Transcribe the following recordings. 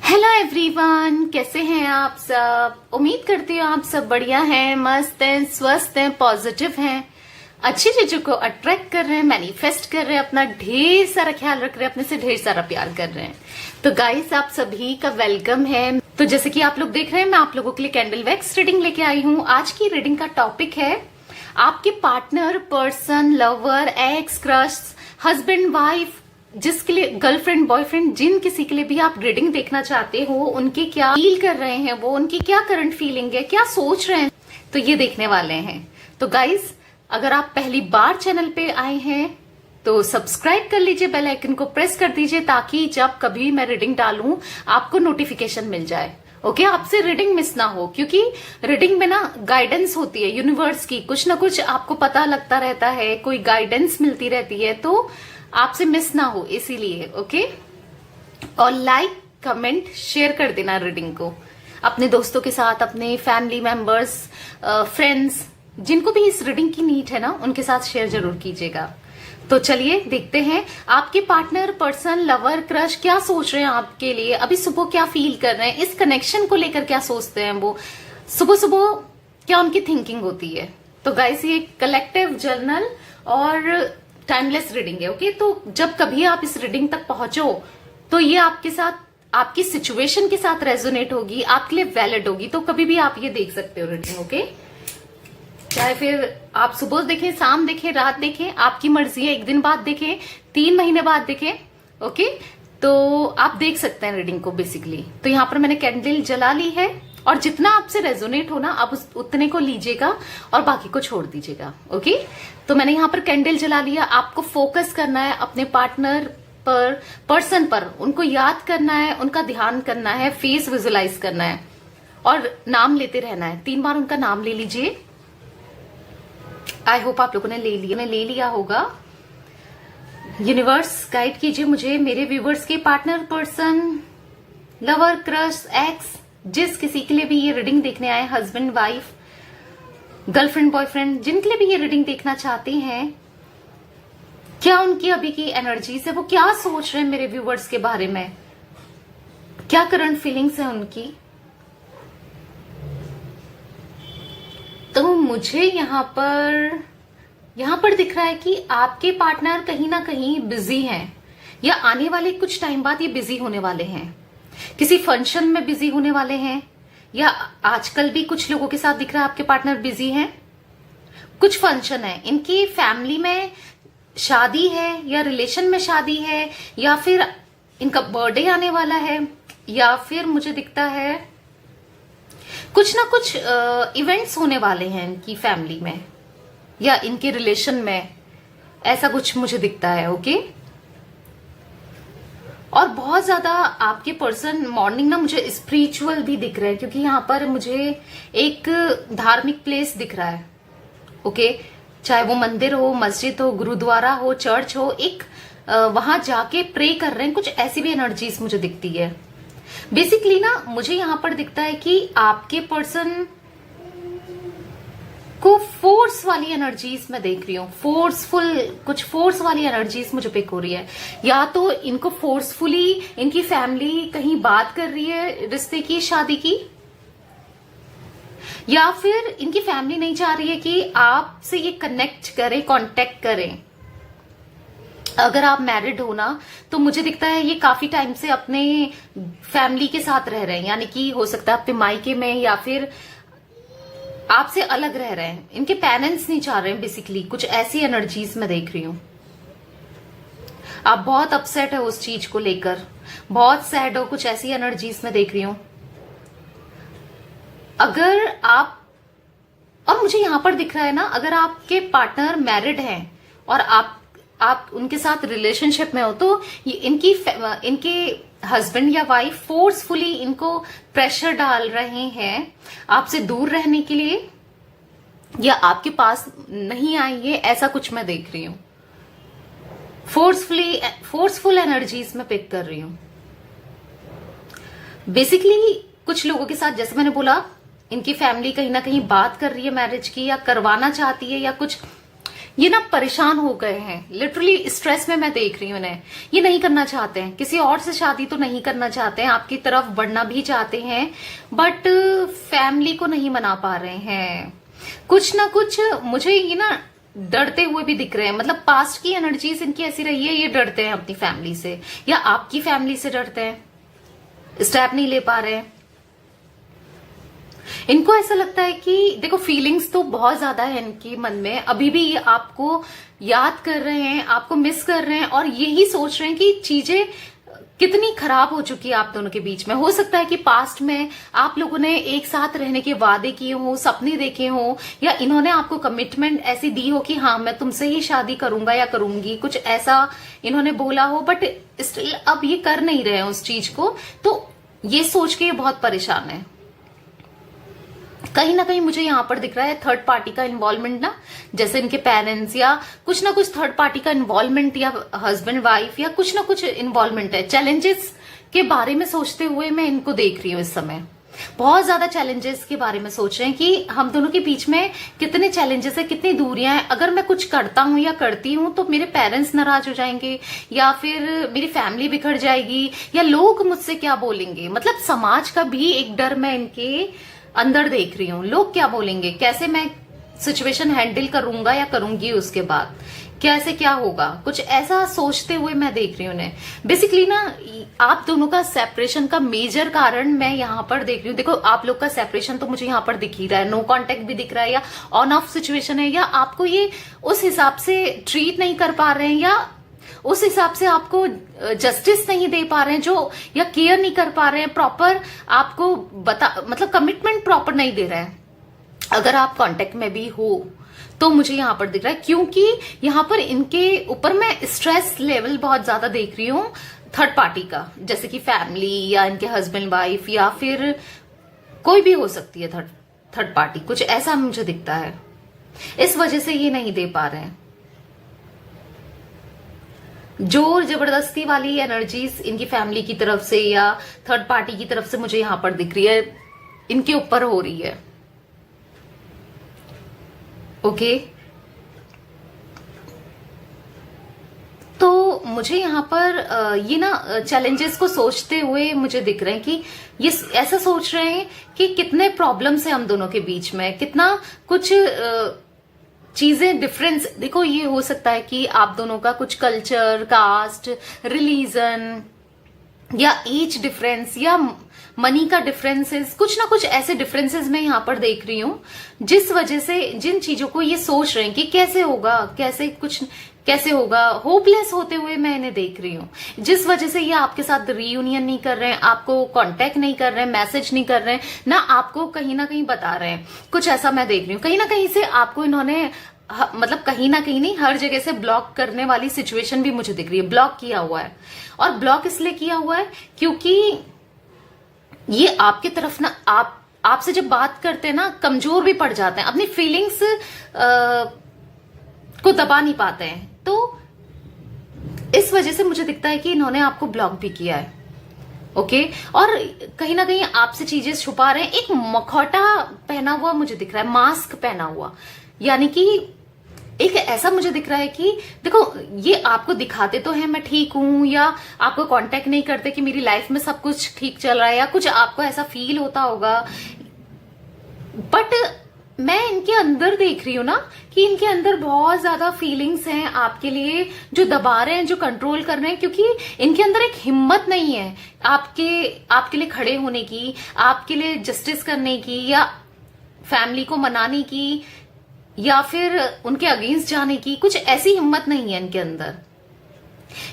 Hello everyone, कैसे हैं आप सब। उम्मीद करती हूँ आप सब बढ़िया हैं, मस्त हैं, स्वस्थ हैं, पॉजिटिव हैं, अच्छी चीजों को अट्रैक्ट कर रहे हैं, मैनिफेस्ट कर रहे हैं, अपना ढेर सारा ख्याल रख रहे हैं, अपने से ढेर सारा प्यार कर रहे हैं। तो गाइस, आप सभी का वेलकम है। तो जैसे कि आप लोग देख रहे हैं, मैं आप लोगों के लिए कैंडल वैक्स रीडिंग लेके आई हूँ। आज की रीडिंग का टॉपिक है आपके partner, person, lover, x, crush, husband, wife, जिसके लिए गर्लफ्रेंड, बॉयफ्रेंड, जिन किसी के लिए भी आप रीडिंग देखना चाहते हो, उनके क्या फील कर रहे हैं, वो उनकी क्या करंट फीलिंग है, क्या सोच रहे हैं, तो ये देखने वाले हैं। तो गाइस, अगर आप पहली बार चैनल पे आए हैं तो सब्सक्राइब कर लीजिए, बेल आइकन को प्रेस कर दीजिए, ताकि जब कभी मैं रीडिंग डालूं आपको नोटिफिकेशन मिल जाए। ओके, आपसे रीडिंग मिस ना हो, क्योंकि रीडिंग में ना गाइडेंस होती है यूनिवर्स की, कुछ ना कुछ आपको पता लगता रहता है, कोई गाइडेंस मिलती रहती है, तो आपसे मिस ना हो, इसीलिए। ओके, और लाइक, कमेंट, शेयर कर देना रीडिंग को अपने दोस्तों के साथ, अपने फैमिली मेंबर्स, फ्रेंड्स, जिनको भी इस रीडिंग की नीड है ना, उनके साथ शेयर जरूर कीजिएगा। तो चलिए देखते हैं आपके पार्टनर, पर्सन, लवर, क्रश क्या सोच रहे हैं आपके लिए, अभी सुबह क्या फील कर रहे हैं, इस कनेक्शन को लेकर क्या सोचते हैं वो, सुबह सुबह क्या उनकी थिंकिंग होती है। तो गाइस, ये कलेक्टिव जर्नल और टाइमलेस रीडिंग है। ओके, तो जब कभी आप इस रीडिंग तक पहुंचो तो ये आपके साथ, आपकी सिचुएशन के साथ रेजोनेट होगी, आपके लिए वैलिड होगी, तो कभी भी आप ये देख सकते हो रीडिंग। ओके, चाहे फिर आप सुबह देखें, शाम देखें, रात देखें, आपकी मर्जी है, एक दिन बाद देखें, 3 महीने बाद देखें। ओके, तो आप देख सकते हैं रीडिंग को बेसिकली। तो यहाँ पर मैंने कैंडल जला ली है, और जितना आपसे रेजोनेट हो ना, आप उतने को लीजिएगा और बाकी को छोड़ दीजिएगा। ओके, तो मैंने यहाँ पर कैंडल जला लिया। आपको फोकस करना है अपने पार्टनर पर, पर्सन पर, उनको याद करना है, उनका ध्यान करना है, फेस विजुलाइज करना है और नाम लेते रहना है। 3 बार उनका नाम ले लीजिए। आई होप आप लोगों ने ले लिया होगा। यूनिवर्स गाइड कीजिए मुझे, मेरे व्यूवर्स के partner, person, lover, crush, x, जिस किसी के लिए भी ये रीडिंग देखने आए, हस्बैंड, वाइफ, गर्लफ्रेंड, बॉयफ्रेंड, जिनके लिए भी ये रीडिंग देखना चाहते हैं, क्या उनकी अभी की एनर्जीज है, वो क्या सोच रहे हैं मेरे व्यूवर्स के बारे में, क्या करंट फीलिंग्स है उनकी। तो मुझे यहाँ पर दिख रहा है कि आपके पार्टनर कहीं ना कहीं बिजी हैं, या आने वाले कुछ टाइम बाद ये बिजी होने वाले हैं, किसी फंक्शन में बिजी होने वाले हैं, या आजकल भी कुछ लोगों के साथ दिख रहा है आपके पार्टनर बिजी हैं। कुछ फंक्शन है, इनकी फैमिली में शादी है, या रिलेशन में शादी है, या फिर इनका बर्थडे आने वाला है, या फिर मुझे दिखता है कुछ ना कुछ इवेंट्स होने वाले हैं इनकी फैमिली में या इनके रिलेशन में, ऐसा कुछ मुझे दिखता है। ओके, और बहुत ज्यादा आपके पर्सन मॉर्निंग ना मुझे स्पिरिचुअल भी दिख रहे हैं, क्योंकि यहाँ पर मुझे एक धार्मिक प्लेस दिख रहा है। ओके, चाहे वो मंदिर हो, मस्जिद हो, गुरुद्वारा हो, चर्च हो, एक वहां जाके प्रे कर रहे हैं, कुछ ऐसी भी एनर्जीज मुझे दिखती है। बेसिकली ना मुझे यहाँ पर दिखता है कि आपके पर्सन को फोर्स वाली एनर्जीज मैं देख रही हूँ, कुछ फोर्स वाली एनर्जीज मुझे पिक हो रही है। या तो इनको फोर्सफुली इनकी फैमिली कहीं बात कर रही है रिश्ते की, शादी की, या फिर इनकी फैमिली नहीं चाह रही है कि आपसे ये कनेक्ट करें, कांटेक्ट करें। अगर आप मैरिड हो ना, तो मुझे दिखता है ये काफी टाइम से अपने फैमिली के साथ रह रहे हैं, यानी कि हो सकता है अपने मायके में, या फिर आपसे अलग रह रहे हैं, इनके पेरेंट्स नहीं चाह रहे हैं। बेसिकली कुछ ऐसी एनर्जीज में देख रही हूं। आप बहुत अपसेट है उस चीज को लेकर, बहुत सैड हो, कुछ ऐसी एनर्जीज में देख रही हूं। अगर आप, और मुझे यहां पर दिख रहा है ना, अगर आपके पार्टनर मैरिड हैं और आप उनके साथ रिलेशनशिप में हो, तो ये इनके हस्बैंड या वाइफ फोर्सफुली इनको प्रेशर डाल रहे हैं आपसे दूर रहने के लिए, या आपके पास नहीं आएंगे, ऐसा कुछ मैं देख रही हूं। फोर्सफुल एनर्जीज में पिक कर रही हूं। बेसिकली कुछ लोगों के साथ, जैसे मैंने बोला, इनकी फैमिली कहीं ना कहीं बात कर रही है मैरिज की, या करवाना चाहती है, या कुछ, ये ना परेशान हो गए हैं, लिटरली स्ट्रेस में मैं देख रही हूँ इन्हें। ये नहीं करना चाहते हैं, किसी और से शादी तो नहीं करना चाहते हैं, आपकी तरफ बढ़ना भी चाहते हैं, बट फैमिली को नहीं मना पा रहे हैं। कुछ ना कुछ मुझे ये ना डरते हुए भी दिख रहे हैं, मतलब पास्ट की एनर्जीज इनकी ऐसी रही है, ये डरते हैं अपनी फैमिली से या आपकी फैमिली से डरते हैं, स्टेप नहीं ले पा रहे हैं। इनको ऐसा लगता है कि देखो फीलिंग्स तो बहुत ज्यादा है इनके मन में, अभी भी ये आपको याद कर रहे हैं, आपको मिस कर रहे हैं और यही सोच रहे हैं कि चीजें कितनी खराब हो चुकी है आप दोनों के बीच में। हो सकता है कि पास्ट में आप लोगों ने एक साथ रहने के वादे किए हो, सपने देखे हो, या इन्होंने आपको कमिटमेंट ऐसी दी हो कि हाँ मैं तुमसे ही शादी करूंगा या करूंगी, कुछ ऐसा इन्होंने बोला हो, बट स्टिल अब ये कर नहीं रहे हैं उस चीज को। तो ये सोच के ये बहुत परेशान है। कहीं ना कहीं मुझे यहाँ पर दिख रहा है थर्ड पार्टी का इन्वॉल्वमेंट ना, जैसे इनके पेरेंट्स या कुछ ना कुछ थर्ड पार्टी का इन्वॉल्वमेंट, या हस्बैंड वाइफ, या कुछ ना कुछ इन्वॉल्वमेंट है। चैलेंजेस के बारे में सोचते हुए मैं इनको देख रही हूँ इस समय, बहुत ज्यादा चैलेंजेस के बारे में सोच रहे हैं कि हम दोनों के बीच में कितने चैलेंजेस है, कितनी दूरियां हैं। अगर मैं कुछ करता हूं या करती हूं तो मेरे पेरेंट्स नाराज हो जाएंगे, या फिर मेरी फैमिली बिखर जाएगी, या लोग मुझसे क्या बोलेंगे। मतलब समाज का भी एक डर मैं इनके अंदर देख रही हूँ, लोग क्या बोलेंगे, कैसे मैं सिचुएशन हैंडल करूंगा या करूंगी, उसके बाद कैसे क्या होगा, कुछ ऐसा सोचते हुए मैं देख रही हूँ उन्हें। बेसिकली ना आप दोनों का सेपरेशन का मेजर कारण मैं यहाँ पर देख रही हूँ। देखो आप लोग का सेपरेशन तो मुझे यहाँ पर दिख ही रहा है, नो कांटेक्ट भी दिख रहा है, या ऑन ऑफ सिचुएशन है, या आपको ये उस हिसाब से ट्रीट नहीं कर पा रहे हैं, या उस हिसाब से आपको जस्टिस नहीं दे पा रहे हैं, जो या केयर नहीं कर पा रहे हैं प्रॉपर, आपको मतलब कमिटमेंट प्रॉपर नहीं दे रहे हैं। अगर आप कांटेक्ट में भी हो तो मुझे यहाँ पर दिख रहा है, क्योंकि यहाँ पर इनके ऊपर मैं स्ट्रेस लेवल बहुत ज्यादा देख रही हूँ थर्ड पार्टी का, जैसे कि फैमिली या इनके हस्बैंड वाइफ, या फिर कोई भी हो सकती है थर्ड पार्टी, कुछ ऐसा मुझे दिखता है। इस वजह से ये नहीं दे पा रहे हैं। जोर जबरदस्ती वाली एनर्जीज इनकी फैमिली की तरफ से या थर्ड पार्टी की तरफ से मुझे यहां पर दिख रही है, इनके ऊपर हो रही है। ओके, तो मुझे यहाँ पर ये ना चैलेंजेस को सोचते हुए मुझे दिख रहे हैं कि ये ऐसा सोच रहे हैं कि कितने प्रॉब्लम्स है हम दोनों के बीच में, कितना कुछ चीजें डिफरेंस। देखो ये हो सकता है कि आप दोनों का कुछ कल्चर, कास्ट, रिलीजन या एज डिफरेंस या मनी का डिफरेंसेस, कुछ ना कुछ ऐसे डिफरेंसेस मैं यहाँ पर देख रही हूँ, जिस वजह से जिन चीजों को ये सोच रहे हैं कि कैसे होगा, कैसे होगा, होपलेस होते हुए मैं इन्हें देख रही हूँ, जिस वजह से ये आपके साथ रीयूनियन नहीं कर रहे हैं, आपको कांटेक्ट नहीं कर रहे हैं, मैसेज नहीं कर रहे हैं, ना आपको कहीं ना कहीं बता रहे हैं। कुछ ऐसा मैं देख रही हूँ, कहीं ना कहीं से आपको इन्होंने मतलब कहीं ना कहीं नहीं, हर जगह से ब्लॉक करने वाली सिचुएशन भी मुझे दिख रही है। ब्लॉक किया हुआ है, और ब्लॉक इसलिए किया हुआ है क्योंकि ये आपकी तरफ ना आपसे जब बात करते हैं ना कमजोर भी पड़ जाते हैं, अपनी फीलिंग्स को दबा नहीं पाते हैं। तो इस वजह से मुझे दिखता है कि इन्होंने आपको ब्लॉक भी किया है। ओके, और कहीं ना कहीं आपसे चीजें छुपा रहे हैं। एक मखौटा पहना हुआ मुझे दिख रहा है, मास्क पहना हुआ, यानी कि एक ऐसा मुझे दिख रहा है कि देखो ये आपको दिखाते तो हैं मैं ठीक हूं, या आपको कांटेक्ट नहीं करते कि मेरी लाइफ में सब कुछ ठीक चल रहा है, या कुछ आपको ऐसा फील होता होगा, बट मैं इनके अंदर देख रही हूं ना कि इनके अंदर बहुत ज्यादा फीलिंग्स हैं आपके लिए, जो दबा रहे हैं, जो कंट्रोल कर रहे हैं, क्योंकि इनके अंदर एक हिम्मत नहीं है आपके लिए खड़े होने की, आपके लिए जस्टिस करने की, या फैमिली को मनाने की, या फिर उनके अगेंस्ट जाने की। कुछ ऐसी हिम्मत नहीं है इनके अंदर,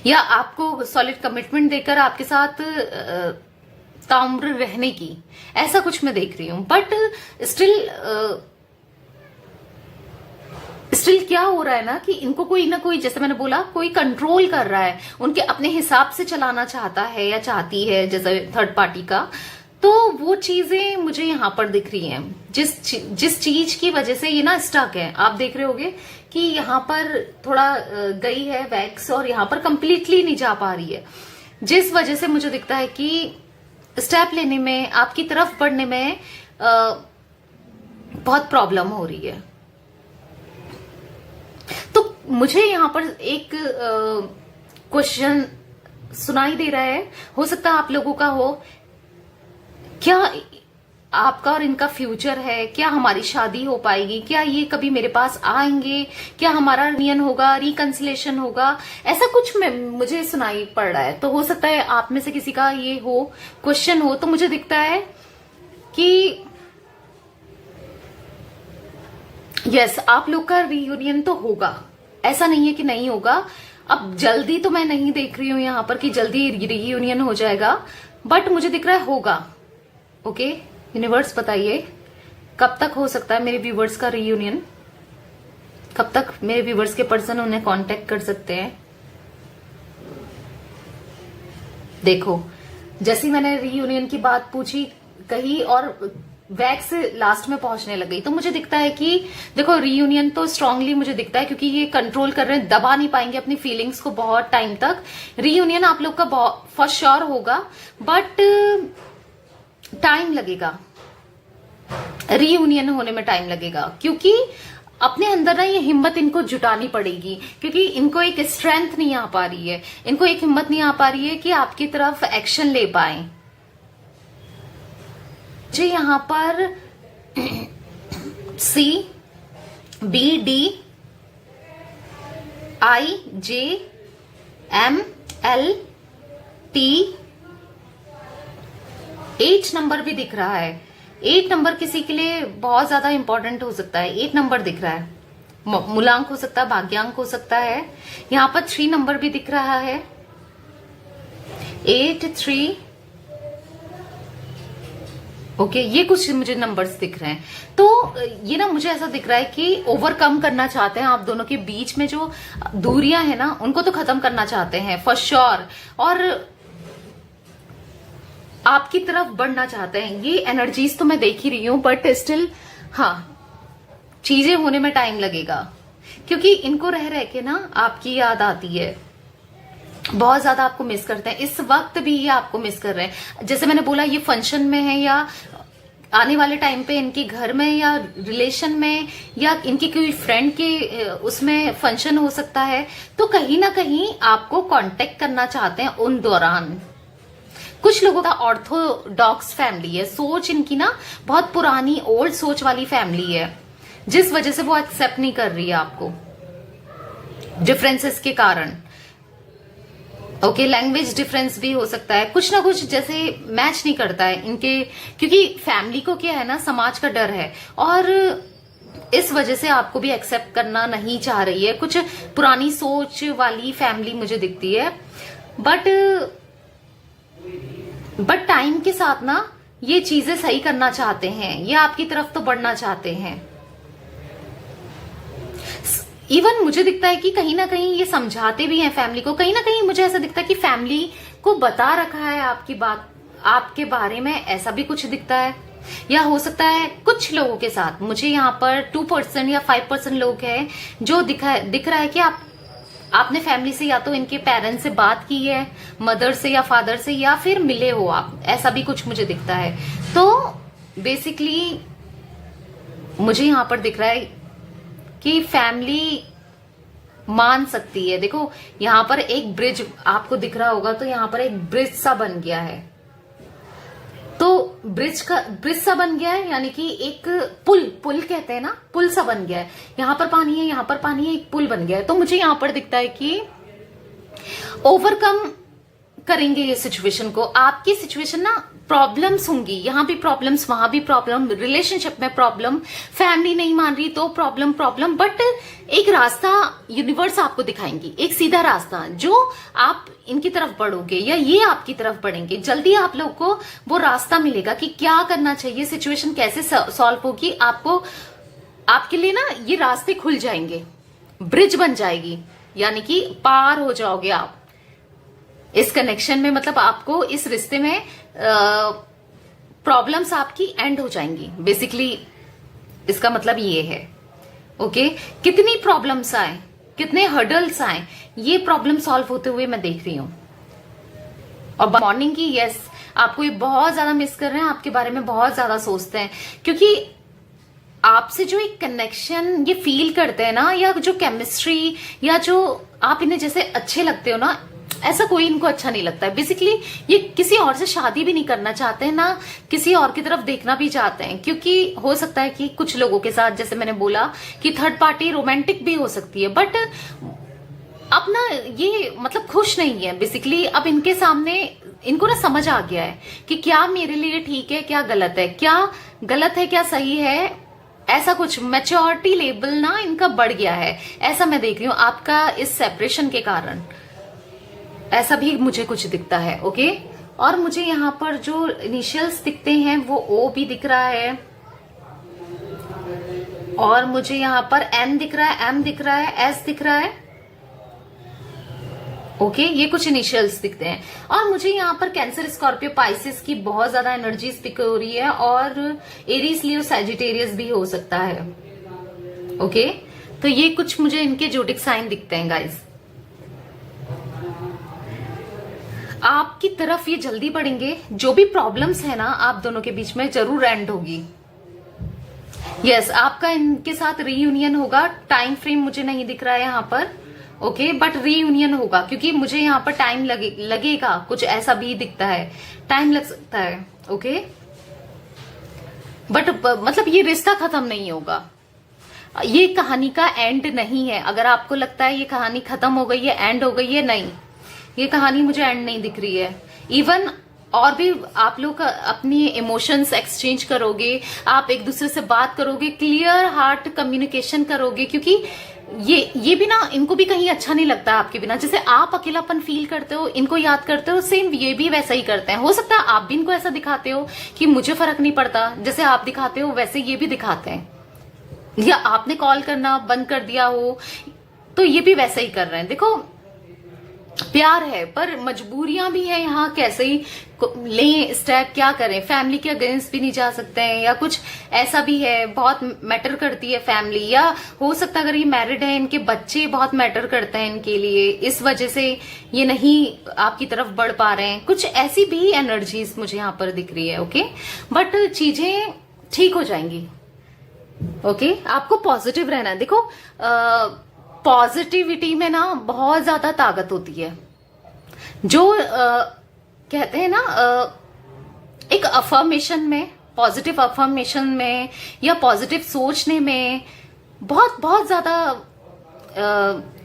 या आपको सॉलिड कमिटमेंट देकर आपके साथ ताम्र रहने की, ऐसा कुछ मैं देख रही हूं। बट स्टिल क्या हो रहा है ना कि इनको कोई ना कोई, जैसे मैंने बोला, कोई कंट्रोल कर रहा है, उनके अपने हिसाब से चलाना चाहता है या चाहती है, जैसे थर्ड पार्टी का। तो वो चीजें मुझे यहाँ पर दिख रही हैं, जिस चीज की वजह से ये ना स्टक है। आप देख रहे होगे कि यहाँ पर थोड़ा गई है वैक्स, और यहाँ पर कंप्लीटली नहीं जा पा रही है, जिस वजह से मुझे दिखता है कि स्टेप लेने में, आपकी तरफ बढ़ने में बहुत प्रॉब्लम हो रही है। तो मुझे यहाँ पर एक क्वेश्चन सुनाई दे रहा है, हो सकता है आप लोगों का हो, क्या आपका और इनका फ्यूचर है? क्या हमारी शादी हो पाएगी? क्या ये कभी मेरे पास आएंगे? क्या हमारा रियूनियन होगा, रिकंसिलेशन होगा? ऐसा कुछ मुझे सुनाई पड़ रहा है। तो हो सकता है आप में से किसी का ये हो, क्वेश्चन हो। तो मुझे दिखता है कि यस, आप लोग का रियूनियन तो होगा, ऐसा नहीं है कि नहीं होगा। अब जल्दी तो मैं नहीं देख रही हूं यहां पर कि जल्दी रियूनियन हो जाएगा, बट मुझे दिख रहा है होगा। ओके यूनिवर्स, बताइए कब तक हो सकता है मेरे व्यूवर्स का रियूनियन? कब तक मेरे व्यूवर्स के पर्सन उन्हें कांटेक्ट कर सकते हैं? देखो, जैसे मैंने रियूनियन की बात पूछी कही और वैक्स लास्ट में पहुंचने लग गई, तो मुझे दिखता है कि देखो रियूनियन तो स्ट्रांगली मुझे दिखता है, क्योंकि ये कंट्रोल कर रहे हैं, दबा नहीं पाएंगे अपनी फीलिंग्स को बहुत टाइम तक। रियूनियन आप लोग का फॉर श्योर होगा, बट टाइम लगेगा, रियूनियन होने में टाइम लगेगा, क्योंकि अपने अंदर ना ये हिम्मत इनको जुटानी पड़ेगी, क्योंकि इनको एक स्ट्रेंथ नहीं आ पा रही है, इनको एक हिम्मत नहीं आ पा रही है कि आपकी तरफ एक्शन ले पाए। जी यहां पर C B D I J M L T 8 number भी दिख रहा है। 8 नंबर किसी के लिए बहुत ज्यादा इंपॉर्टेंट हो सकता है। 8 नंबर दिख रहा है, मूलांक हो सकता है, भाग्यांक हो सकता है। यहां पर 3 नंबर भी दिख रहा है, 8 3। ओके, ये कुछ मुझे नंबर्स दिख रहे हैं। तो ये ना मुझे ऐसा दिख रहा है कि ओवरकम करना चाहते हैं आप दोनों के बीच में जो दूरियां है ना, उनको तो खत्म करना चाहते हैं फॉर श्योर, और आपकी तरफ बढ़ना चाहते हैं। ये एनर्जीज तो मैं देख ही रही हूं, बट स्टिल हाँ, चीजें होने में टाइम लगेगा, क्योंकि इनको रह रह के ना आपकी याद आती है, बहुत ज्यादा आपको मिस करते हैं। इस वक्त भी ये आपको मिस कर रहे हैं। जैसे मैंने बोला, ये फंक्शन में है या आने वाले टाइम पे इनके घर में या रिलेशन में या इनकी कोई फ्रेंड के उसमें फंक्शन हो सकता है, तो कहीं ना कहीं आपको कांटेक्ट करना चाहते हैं उन दौरान। कुछ लोगों का ऑर्थोडॉक्स फैमिली है, सोच इनकी ना बहुत पुरानी ओल्ड सोच वाली फैमिली है, जिस वजह से वो एक्सेप्ट नहीं कर रही है आपको, डिफरेंसेस के कारण। ओके, लैंग्वेज डिफरेंस भी हो सकता है, कुछ ना कुछ जैसे मैच नहीं करता है इनके, क्योंकि फैमिली को क्या है ना, समाज का डर है, और इस वजह से आपको भी एक्सेप्ट करना नहीं चाह रही है। कुछ पुरानी सोच वाली फैमिली मुझे दिखती है, बट टाइम के साथ ना ये चीजें सही करना चाहते हैं, ये आपकी तरफ तो बढ़ना चाहते हैं। इवन मुझे दिखता है कि कहीं ना कहीं ये समझाते भी हैं फैमिली को, कहीं ना कहीं मुझे ऐसा दिखता है कि फैमिली को बता रखा है आपकी बात, आपके बारे में, ऐसा भी कुछ दिखता है। या हो सकता है कुछ लोगों के साथ, मुझे यहाँ पर 2% या 5% लोग हैं जो दिख रहा है कि आपने फैमिली से या तो इनके पेरेंट्स से बात की है, मदर से या फादर से, या फिर मिले हो आप, ऐसा भी कुछ मुझे दिखता है। तो बेसिकली मुझे यहां पर दिख रहा है कि फैमिली मान सकती है। देखो यहां पर एक ब्रिज आपको दिख रहा होगा, तो यहां पर एक ब्रिज सा बन गया है, तो ब्रिज सा बन गया है, यानी कि एक पुल कहते हैं ना, पुल सा बन गया है। यहां पर पानी है, यहां पर पानी है, एक पुल बन गया है। तो मुझे यहां पर दिखता है कि ओवरकम करेंगे ये सिचुएशन को। आपकी सिचुएशन ना, प्रॉब्लम्स होंगी, यहां भी प्रॉब्लम्स, वहां भी प्रॉब्लम, रिलेशनशिप में प्रॉब्लम, फैमिली नहीं मान रही तो प्रॉब्लम, बट एक रास्ता यूनिवर्स आपको दिखाएंगी, एक सीधा रास्ता, जो आप इनकी तरफ बढ़ोगे या ये आपकी तरफ बढ़ेंगे। जल्दी आप लोग को वो रास्ता मिलेगा कि क्या करना चाहिए, सिचुएशन कैसे सॉल्व होगी। आपको, आपके लिए ना ये रास्ते खुल जाएंगे, ब्रिज बन जाएगी, यानी कि पार हो जाओगे आप इस कनेक्शन में। मतलब आपको इस रिश्ते में प्रॉब्लम्स आपकी एंड हो जाएंगी, बेसिकली इसका मतलब ये है। ओके, कितनी प्रॉब्लम्स आए, कितने हर्डल्स आए, ये प्रॉब्लम सॉल्व होते हुए मैं देख रही हूं। और मॉर्निंग की, यस, आपको ये बहुत ज्यादा मिस कर रहे हैं, आपके बारे में बहुत ज्यादा सोचते हैं, क्योंकि आपसे जो एक कनेक्शन ये फील करते हैं ना, या जो केमिस्ट्री, या जो आप इन्हें जैसे अच्छे लगते हो ना, ऐसा कोई इनको अच्छा नहीं लगता है। बेसिकली ये किसी और से शादी भी नहीं करना चाहते हैं ना, किसी और की तरफ देखना भी चाहते हैं, क्योंकि हो सकता है कि कुछ लोगों के साथ, जैसे मैंने बोला कि थर्ड पार्टी रोमांटिक भी हो सकती है, बट अब ना ये मतलब खुश नहीं है बेसिकली। अब इनके सामने इनको ना समझ आ गया है कि क्या मेरे लिए ठीक है, क्या गलत है, क्या गलत है, क्या सही है। ऐसा कुछ मैच्योरिटी लेवल ना इनका बढ़ गया है, ऐसा मैं देख रही हूँ आपका इस सेपरेशन के कारण। ऐसा भी मुझे कुछ दिखता है। ओके, और मुझे यहाँ पर जो इनिशियल्स दिखते हैं वो ओ भी दिख रहा है, और मुझे यहाँ पर एन दिख रहा है, एम दिख रहा है, एस दिख रहा है। ओके, ये कुछ इनिशियल्स दिखते हैं। और मुझे यहाँ पर कैंसर, स्कॉर्पियो, पाइसिस की बहुत ज्यादा एनर्जी पिक हो रही है, और एरीज, लियो, सैजिटेरियस भी हो सकता है। ओके, तो ये कुछ मुझे इनके जोडिक साइन दिखते हैं गाइस। आपकी तरफ ये जल्दी बढ़ेंगे। जो भी प्रॉब्लम्स है ना आप दोनों के बीच में, जरूर एंड होगी। यस, आपका इनके साथ रीयूनियन होगा। टाइम फ्रेम मुझे नहीं दिख रहा है यहाँ पर। ओके, बट रीयूनियन होगा, क्योंकि मुझे यहाँ पर टाइम लगेगा, कुछ ऐसा भी दिखता है, टाइम लग सकता है। ओके, बट मतलब ये रिश्ता खत्म नहीं होगा, ये कहानी का एंड नहीं है। अगर आपको लगता है ये कहानी खत्म हो गई है, एंड हो गई है, नहीं, ये कहानी मुझे एंड नहीं दिख रही है। इवन और भी आप लोग अपनी इमोशंस एक्सचेंज करोगे, आप एक दूसरे से बात करोगे, क्लियर हार्ट कम्युनिकेशन करोगे, क्योंकि ये भी ना, इनको भी कहीं अच्छा नहीं लगता आपके बिना। जैसे आप अकेलापन फील करते हो, इनको याद करते हो, सेम ये भी वैसा ही करते हैं। हो सकता है आप भी इनको ऐसा दिखाते हो कि मुझे फर्क नहीं पड़ता, जैसे आप दिखाते हो वैसे ये भी दिखाते हैं, या आपने कॉल करना बंद कर दिया हो तो ये भी वैसे ही कर रहे हैं। देखो, प्यार है पर मजबूरियां भी है यहाँ, कैसे ही लें स्टेप, क्या करें, फैमिली के अगेंस्ट भी नहीं जा सकते हैं, या कुछ ऐसा भी है, बहुत मैटर करती है फैमिली, या हो सकता है अगर ये मैरिड है, इनके बच्चे बहुत मैटर करते हैं इनके लिए, इस वजह से ये नहीं आपकी तरफ बढ़ पा रहे हैं। कुछ ऐसी भी एनर्जीज मुझे यहाँ पर दिख रही है। ओके, बट चीजें ठीक हो जाएंगी। ओके, आपको पॉजिटिव रहना है। देखो, पॉजिटिविटी में ना बहुत ज्यादा ताकत होती है। जो कहते हैं ना, एक अफर्मेशन में, पॉजिटिव अफर्मेशन में, या पॉजिटिव सोचने में बहुत बहुत ज्यादा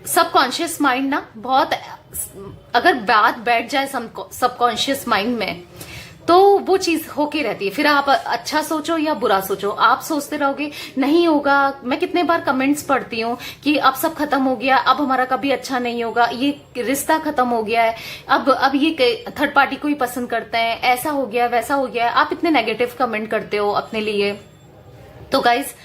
सबकॉन्शियस माइंड ना, बहुत अगर बात बैठ जाए सबकॉन्शियस माइंड में, तो वो चीज होके रहती है। फिर आप अच्छा सोचो या बुरा सोचो, आप सोचते रहोगे नहीं होगा। मैं कितने बार कमेंट्स पढ़ती हूँ कि अब सब खत्म हो गया, अब हमारा कभी अच्छा नहीं होगा, ये रिश्ता खत्म हो गया है, अब ये थर्ड पार्टी को ही पसंद करते हैं, ऐसा हो गया, वैसा हो गया है। आप इतने नेगेटिव कमेंट करते हो अपने लिए। तो गाइस,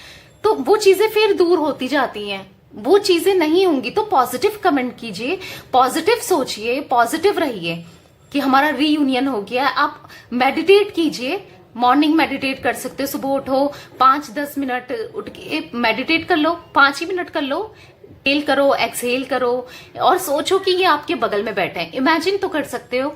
तो वो चीजें फिर दूर होती जाती हैं, वो चीजें नहीं होंगी। तो पॉजिटिव कमेंट कीजिए, पॉजिटिव सोचिए, पॉजिटिव रहिए कि हमारा रीयूनियन हो गया। आप मेडिटेट कीजिए, मॉर्निंग मेडिटेट कर सकते हो। सुबह उठो, 5-10 मिनट उठ के मेडिटेट कर लो, 5 ही मिनट कर लो। इनहेल करो, एक्सहेल करो, और सोचो कि ये आपके बगल में बैठे हैं। इमेजिन तो कर सकते हो।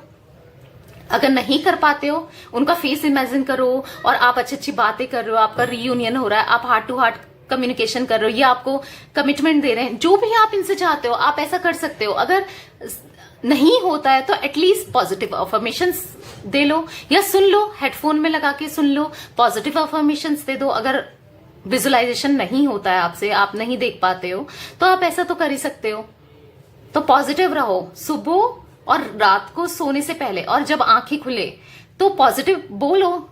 अगर नहीं कर पाते हो, उनका फेस इमेजिन करो, और आप अच्छी अच्छी बातें कर रहे हो, आपका रीयूनियन हो रहा है, आप हार्ट टू हार्ट कम्युनिकेशन कर रहे हो, ये आपको कमिटमेंट दे रहे हैं। जो भी आप इनसे चाहते हो आप ऐसा कर सकते हो। अगर नहीं होता है तो एटलीस्ट पॉजिटिव अफर्मेशंस दे लो, या सुन लो, हेडफोन में लगा के सुन लो, पॉजिटिव अफर्मेशंस दे दो। अगर विजुअलाइजेशन नहीं होता है आपसे, आप नहीं देख पाते हो, तो आप ऐसा तो कर ही सकते हो। तो पॉजिटिव रहो सुबह और रात को सोने से पहले, और जब आंखें खुले तो पॉजिटिव बोलो।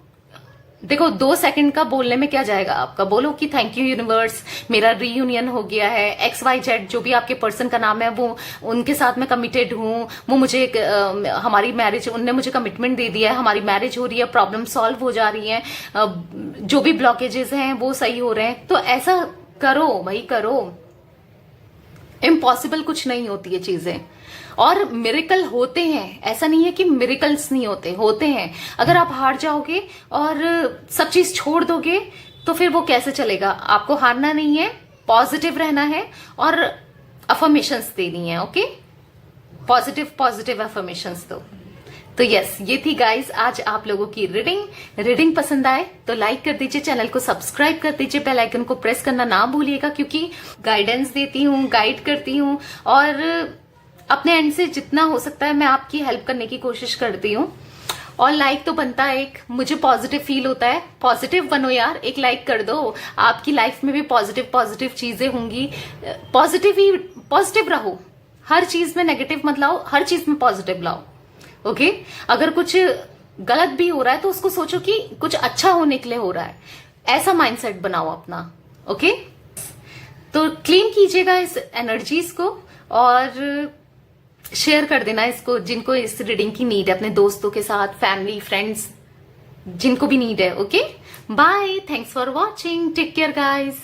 देखो, 2 सेकंड का बोलने में क्या जाएगा आपका। बोलो कि थैंक यू यूनिवर्स, मेरा रीयूनियन हो गया है, XYZ जो भी आपके पर्सन का नाम है, वो उनके साथ मैं कमिटेड हूँ, वो मुझे हमारी मैरिज, उनने मुझे कमिटमेंट दे दिया है, हमारी मैरिज हो रही है, प्रॉब्लम सॉल्व हो जा रही है, जो भी ब्लॉकेजेस हैं वो सही हो रहे हैं। तो ऐसा करो भाई, करो। इम्पॉसिबल कुछ नहीं होती है चीजें, और मिरेकल होते हैं। ऐसा नहीं है कि मिरेकल्स नहीं होते, होते हैं। अगर आप हार जाओगे और सब चीज छोड़ दोगे तो फिर वो कैसे चलेगा। आपको हारना नहीं है, पॉजिटिव रहना है, और अफर्मेशंस देनी है। ओके, पॉजिटिव पॉजिटिव अफर्मेशंस दो। तो यस, ये थी गाइस आज आप लोगों की रीडिंग पसंद आए तो लाइक कर दीजिए, चैनल को सब्सक्राइब कर दीजिए, बेल आइकन को प्रेस करना ना भूलिएगा, क्योंकि गाइडेंस देती हूँ, गाइड करती हूँ और अपने एंड से जितना हो सकता है मैं आपकी हेल्प करने की कोशिश करती हूँ। और लाइक तो बनता है, एक मुझे पॉजिटिव फील होता है। पॉजिटिव बनो यार, एक लाइक कर दो, आपकी लाइफ में भी पॉजिटिव चीजें होंगी। पॉजिटिव रहो, हर चीज में नेगेटिव मत लाओ, हर चीज में पॉजिटिव लाओ। ओके, अगर कुछ गलत भी हो रहा है तो उसको सोचो कि कुछ अच्छा होने के लिए हो रहा है, ऐसा माइंडसेट बनाओ अपना। ओके, तो क्लीन कीजिएगा इस एनर्जीज को और शेयर कर देना इसको, जिनको इस रीडिंग की नीड है, अपने दोस्तों के साथ, फैमिली, फ्रेंड्स, जिनको भी नीड है। Okay, bye, thanks for watching, take care guys.